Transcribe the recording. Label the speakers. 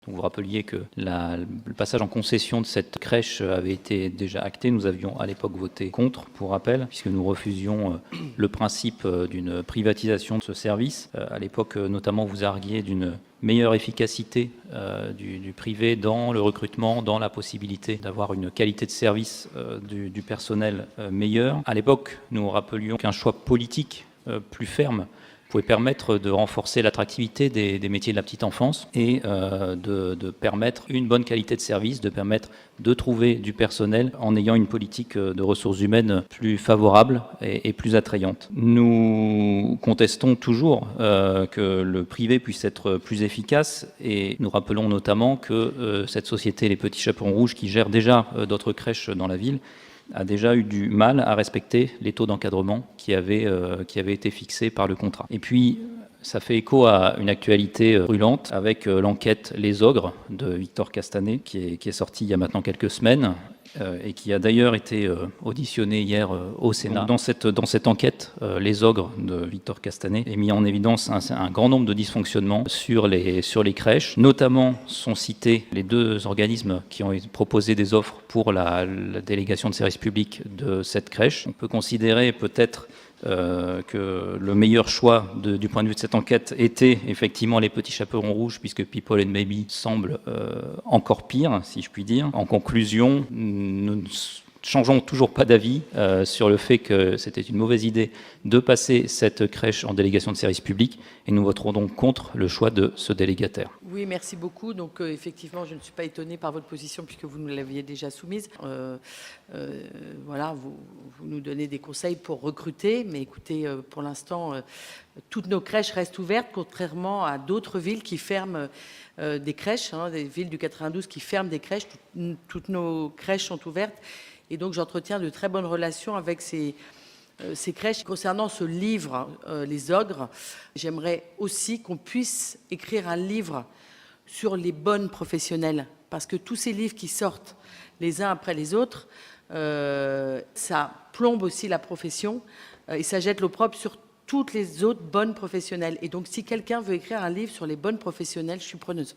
Speaker 1: Vous rappeliez que le passage en concession de cette crèche avait été déjà acté. Nous avions à l'époque voté contre, pour rappel, puisque nous refusions le principe d'une privatisation de ce service. À l'époque, notamment, vous arguiez d'une meilleure efficacité du privé dans le recrutement, dans la possibilité d'avoir une qualité de service du personnel meilleure. À l'époque, nous rappelions qu'un choix politique plus ferme pouvait permettre de renforcer l'attractivité des métiers de la petite enfance et de permettre une bonne qualité de service, de permettre de trouver du personnel en ayant une politique de ressources humaines plus favorable et plus attrayante. Nous contestons toujours que le privé puisse être plus efficace et nous rappelons notamment que cette société, les Petits Chaperons Rouges, qui gère déjà d'autres crèches dans la ville, a déjà eu du mal à respecter les taux d'encadrement qui avaient été fixés par le contrat. Et puis, ça fait écho à une actualité brûlante avec l'enquête Les Ogres de Victor Castanet, qui est sortie il y a maintenant quelques semaines et qui a d'ailleurs été auditionné hier au Sénat. Donc, dans cette enquête, Les Ogres de Victor Castanet est mis en évidence un grand nombre de dysfonctionnements sur les crèches. Notamment sont cités les 2 organismes qui ont proposé des offres pour la délégation de service public de cette crèche. On peut considérer peut-être que le meilleur choix du point de vue de cette enquête était effectivement les Petits Chaperons Rouges, puisque People and Maybe semble encore pire, si je puis dire. En conclusion, nous ne changeons toujours pas d'avis sur le fait que c'était une mauvaise idée de passer cette crèche en délégation de service public, et nous voterons donc contre le choix de ce délégataire.
Speaker 2: Oui, merci beaucoup. Donc effectivement, je ne suis pas étonnée par votre position puisque vous nous l'aviez déjà soumise. Voilà, vous nous donnez des conseils pour recruter, mais écoutez, pour l'instant, toutes nos crèches restent ouvertes, contrairement à d'autres villes qui ferment des crèches, des villes du 92 qui ferment des crèches. Toutes nos crèches sont ouvertes. Et donc, j'entretiens de très bonnes relations avec ces crèches. Concernant ce livre, Les Ogres, j'aimerais aussi qu'on puisse écrire un livre sur les bonnes professionnelles. Parce que tous ces livres qui sortent les uns après les autres, ça plombe aussi la profession et ça jette l'opprobre sur toutes les autres bonnes professionnelles. Et donc, si quelqu'un veut écrire un livre sur les bonnes professionnelles, je suis preneuse.